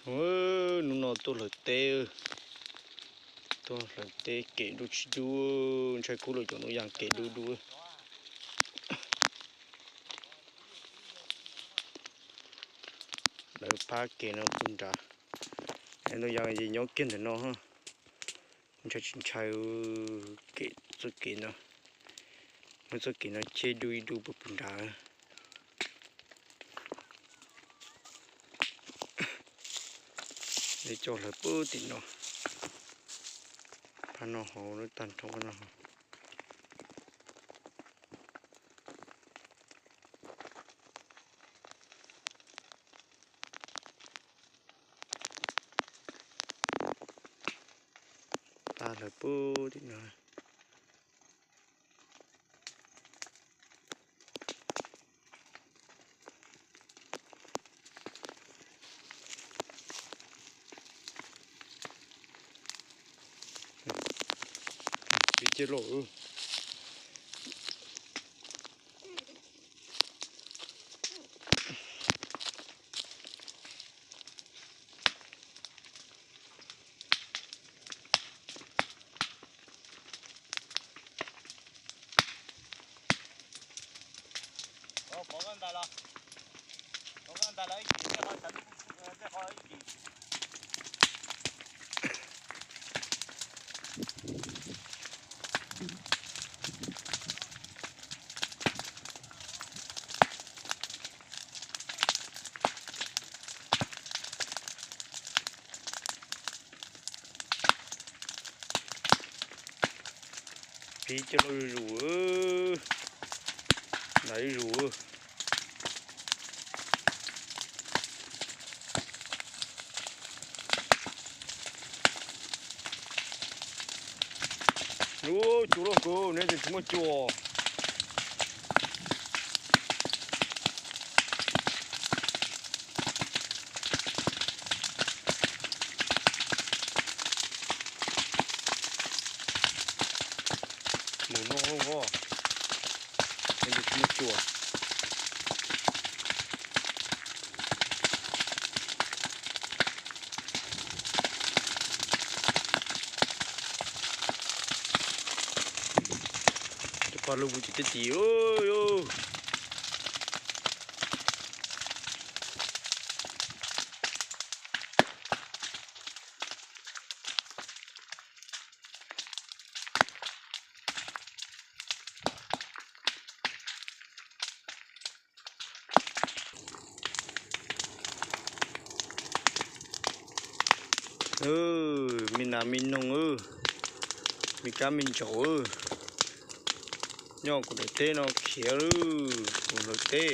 nó tôi là tê kể đu chú chơi cú rồi cho nó yang kể đu đỡ phá kể nó bún đá nó yang gì nhóc kiến thì nó ha chơi chính chơi kể số kể nó một số kể nó chơi đu bún đá để cho là bơ thì nó pan nó hồ nó tan trong nó ta là bơ thì nó chế lộ có con ta là cái con ta cái con phí cho nó rủ lấy rủ chú nó cô nên thì chúng nó chùa mù nó không có nên thì chúng nó chùa qua lúc chỉ tí ôi mình là mình nông mình cá mình chỗ nhỏ của tê nó khía của tê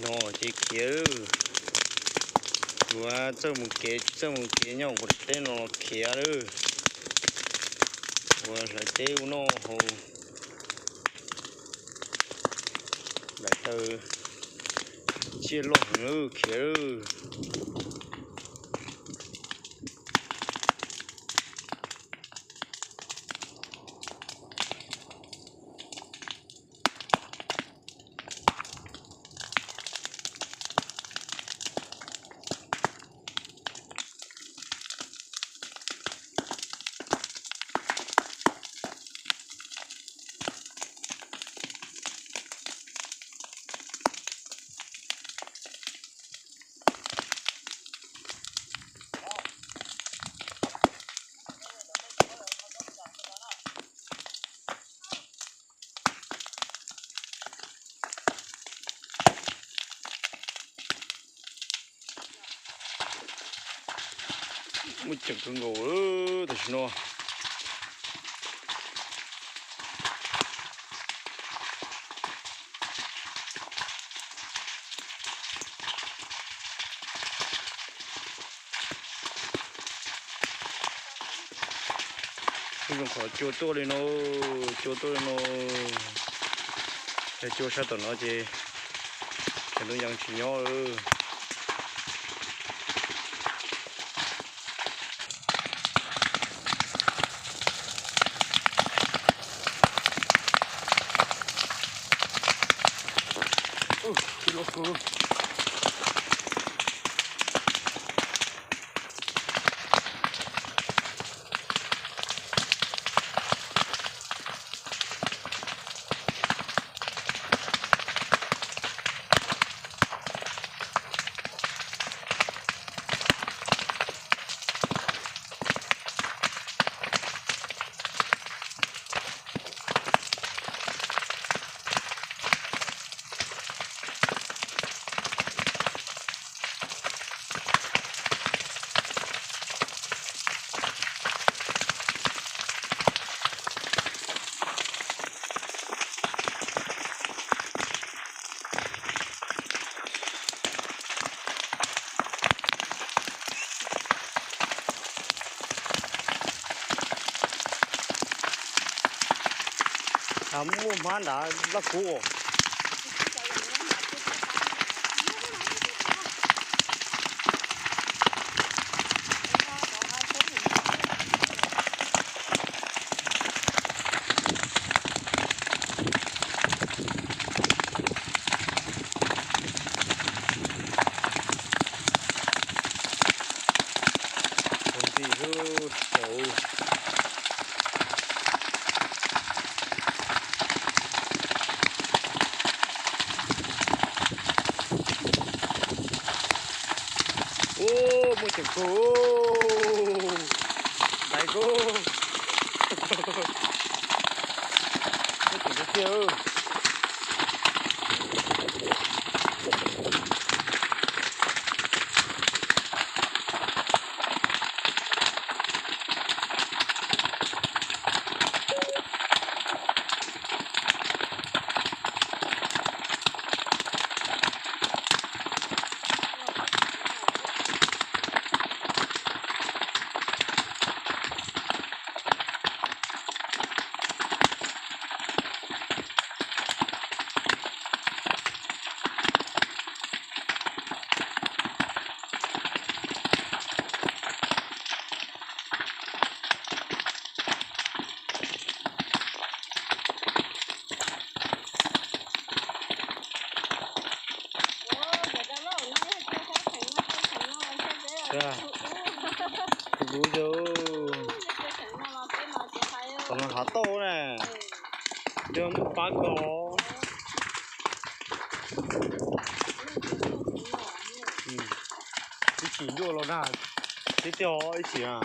nó chỉ khía và cho một cái nhỏ của tê nó khía và lại tê nó hồ lại từ chia lỏng khía một chừng con ngủ thì nó không có chua to lên nó để chua sát tận nó chứ nóยังchỉ nhỏ กิโลกูKamu mana laku? Oh, mucho cool. Daigo. Mucho cool. Ya. Dulu. Còn hả tô nè. Đưa một bát có. Đi chỉ đưa nó ra. Đi tiêu đi chỉ à.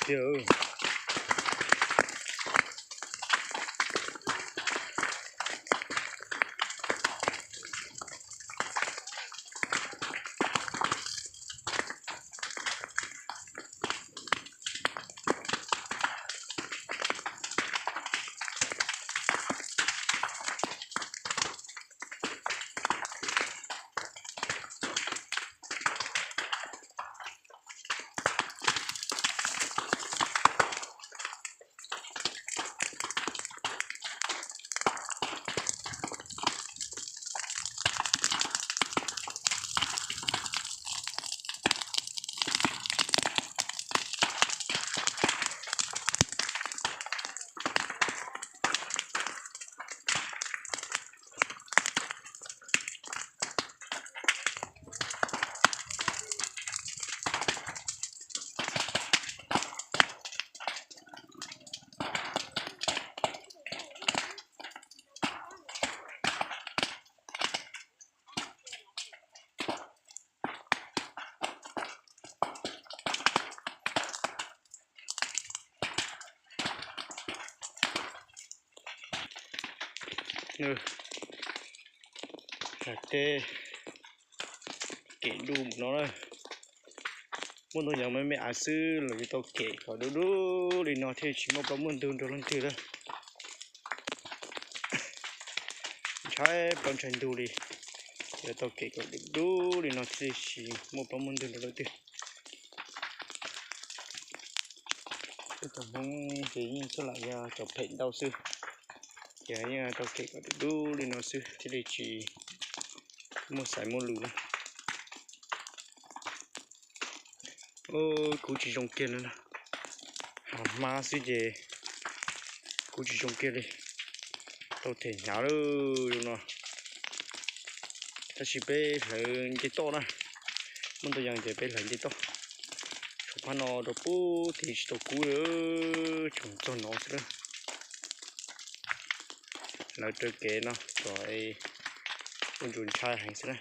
Chưa. แต่เกะดูเนาะมันตัวอย่างไม่อาซื้อหรือตัวเกะก็ดูเลยเนาะที่ชิมประมุ่นดูลังทีละใช้ปัญชันดูเลยเดี๋ยวตัวเกะก็ดูเลยเนาะที่ชิมประมุ่นดูลังทีตัวมองเห็นสลายจะเพ่นดาวซื้ออย่างนี้ตัวเกะก็ดูเลยเนาะซื้อที่ได้ชีmua sải mua lù cú chỉ trong kia nữa ma xí gì cú chỉ trong kia đi tao thể nháo luôn nó ta chỉ bé lên cái to này muốn tôi dành để bé lên cái to chụp nó đồ bố thì đồ cú nữa chúng cho nó nữa nói tới kế nó rồi con chuồn chai hành thế này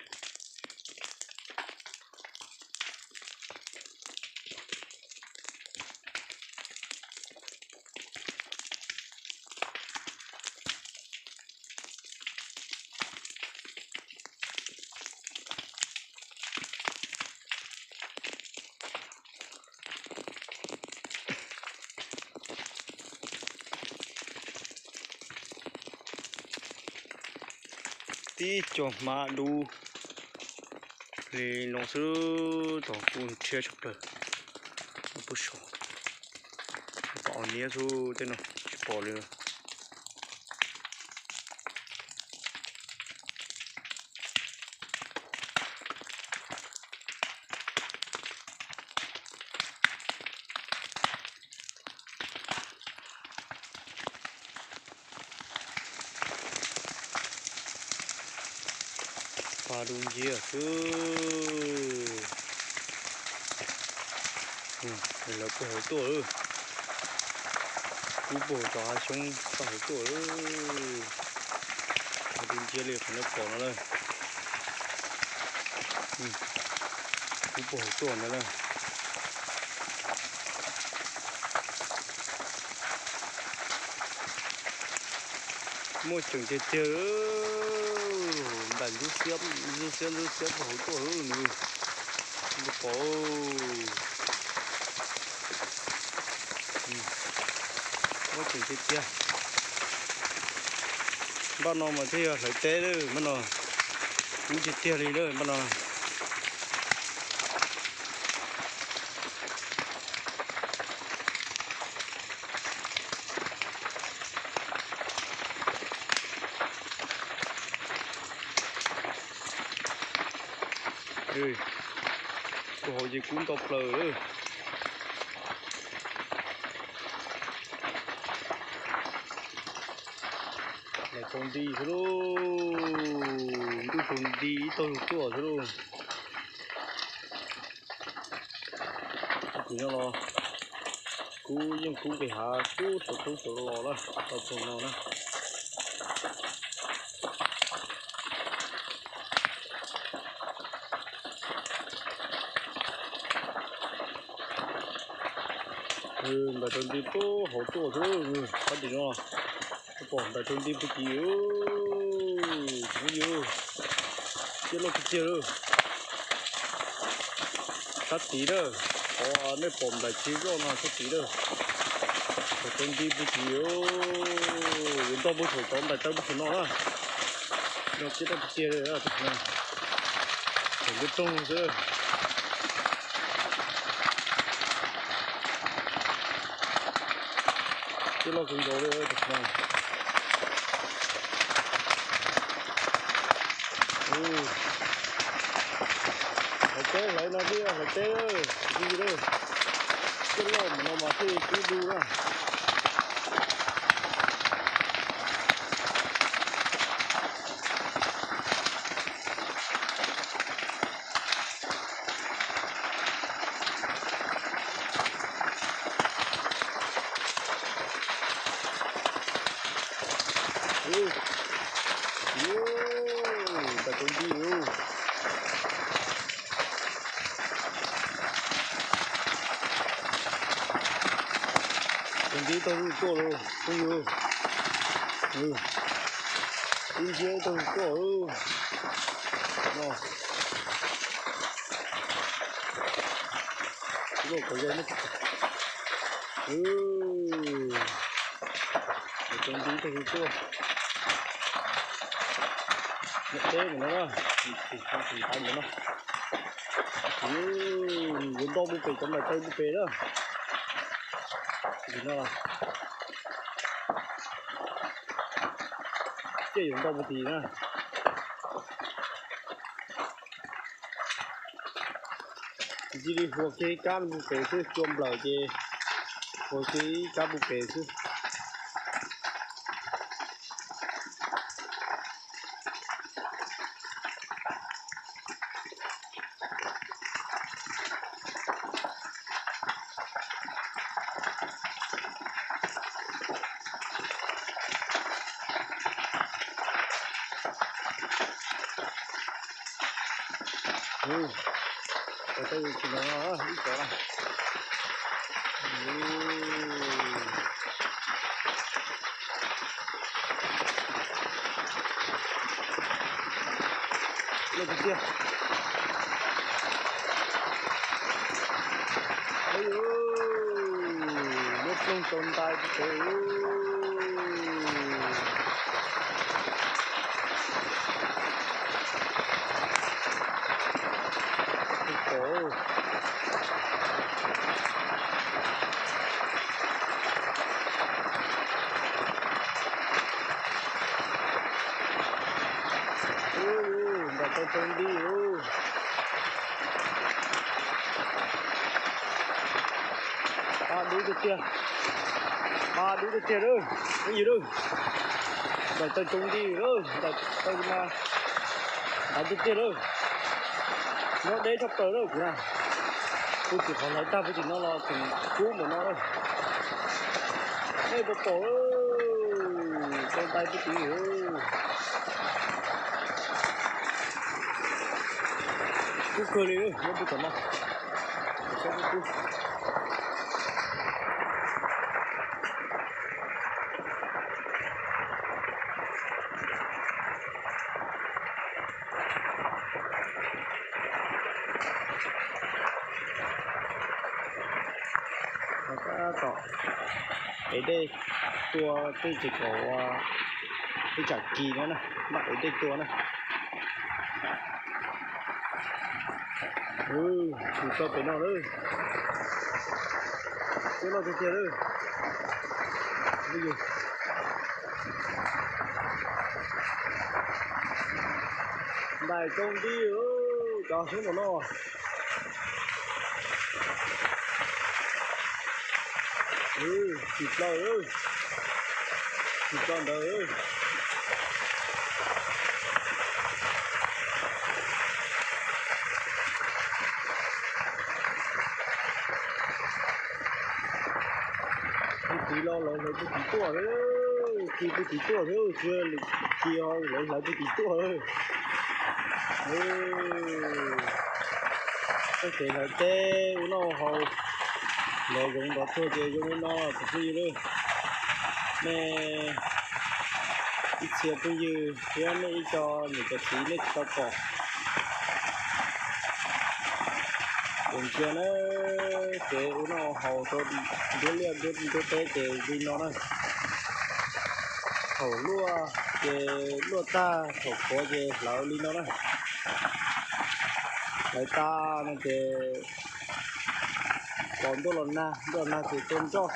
tí cho mà đủ thì nó sẽ tổ quân chia chụp được nó bớt số bỏ nia số thế nào bỏ lên và đúng gì à chứ là có hậu tuổi cú bò cho xuống có hậu tuổi và đúng gì liền phải nó bỏ nó lên cú bò hậu tuổi nữa là một trường chơi chơi bạn rút xếp hỗ trợ nữa nó có có chuyện chết kia bao nó mà thế phải té đấy mà nó cũng chết kia đi đấy mà nó cô hồi gì cũng tộc lờ nữa lại còn đi thôi tôi còn đi tôi tuổi thôi chỉ nó cú nhưng cú bị hạ cú số lò đó tao còn nó đó bà con đi phố hỗ trợ thôi có gì nữa còn bà con đi phố chiều nhiều chưa lo cái chiều sát tí đó có nơi phòng bà chiều đó nó sát tí đó bà con đi phố chiều chúng ta bố thổi con bà tao bố nó nó chỉ là cái chiều đó thật này phải biết tung chứ chứ nó cũng rồi đấy thật này phải té lại nó đi phải té đi đây chứ nó mà thì cứ đu ra bà con đi yêu con đi tao đi cô rồi không yêu đi chơi tôi có nó cái có dây nó cái đi tôi có nó đấy mà nó thì không thì tay nữa nó vốn to búp bê trong này tay búp bê đó thì nó这用到不低呢。这里火鸡干不给是装不了的，火鸡干不给是。ở đây thì nó ít có này. Lên bên kia. Ôi nước không tồn tại cái Tông đi đuôi được kia rồi cái gì đâu để tôi trông đi rồi để tôi mà đánh được kia rồi nó để sắp tới rồi kìa tôi chỉ còn lấy ta với thì nó là từng cú của nó thôi đây bộ cổ con tay cái tí cú cơ đi nó bị tổn nào sao cái cú cỏ ở đây tua cái chỉ có cái chả kỳ nữa này bạn ở đây tua này chỉ cho cái nào đấy cái nào cái kia đấy bây giờ bài công đi cho xuống một nó thịt lợn ơi thịt lợn đời ơi tí lo lấy cái tí tua đấy cái tí tua đấy chưa kia lấy cái tí tua ơi cái gì là tê nó hầu nó dùng đó thôi chứ dùng nó cái gì đấy nè ít xe cũng như thế này cho những cái thứ này cho cỏ còn chưa nó cái nó hầu cho đứa liền đứa té cái gì nó này hầu lúa cái lúa ta hầu có cái lão li nó này lại ta nó cái còn đôi lần thì tôm cho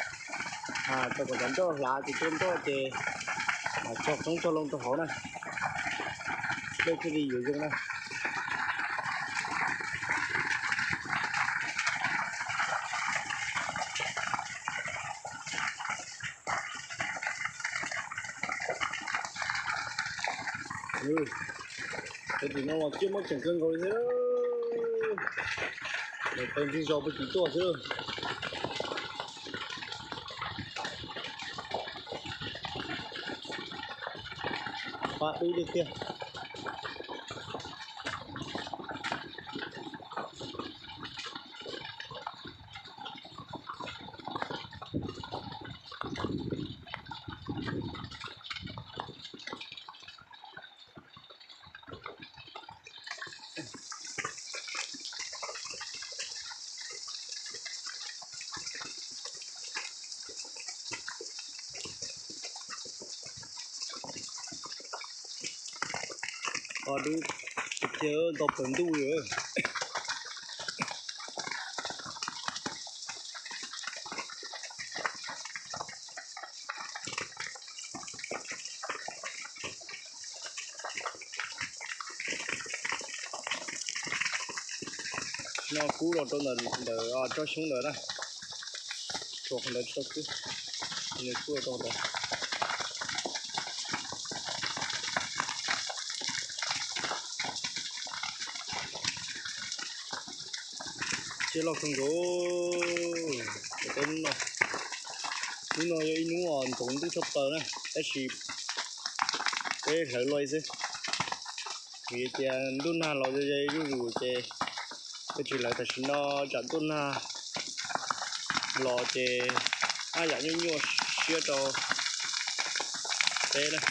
tôi còn cho lá thì tôm cho thì cho không cho lông cho hổ này đây cái gì dùng này cái gì nó mà chưa mất chẳng cân rồi thế đó để tên đi dò với tí tua chứ bạn đi được kìa อดูเจอตัวเปิ่นดูเยอะnó cú rồi tôi là để cho xuống nữa đây cho không để cho cứ này cú rồi đây chế lo không có tên nó nó vậy nó ngon cũng tôi chụp tờ này cái gì cái thể loại gì vì tiền đun na lo dây rủ chế cái chuyện là thật nó chẳng đun na lo chế dạng như nhiều xưa cho thế này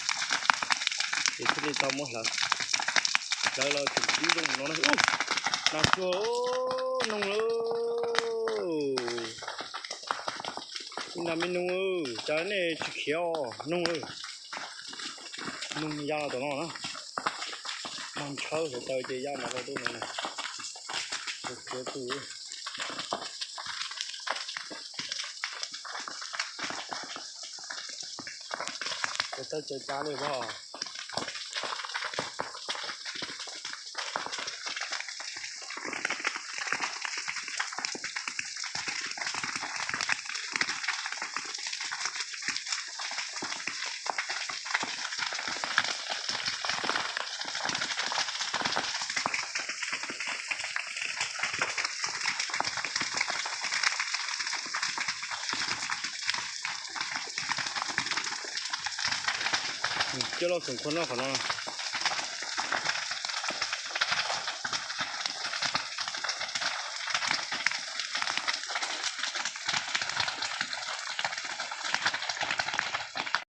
thì cái gì tao muốn là chụp chỉ dùng nó này nằm chỗ nông nằm bên nông trái này chỉ khéo nông ra tụi nó nằm chơi rồi tao chơi ra mà tao tôi này cái tụi cái tao chơi cá này bao chế lo sủng con nó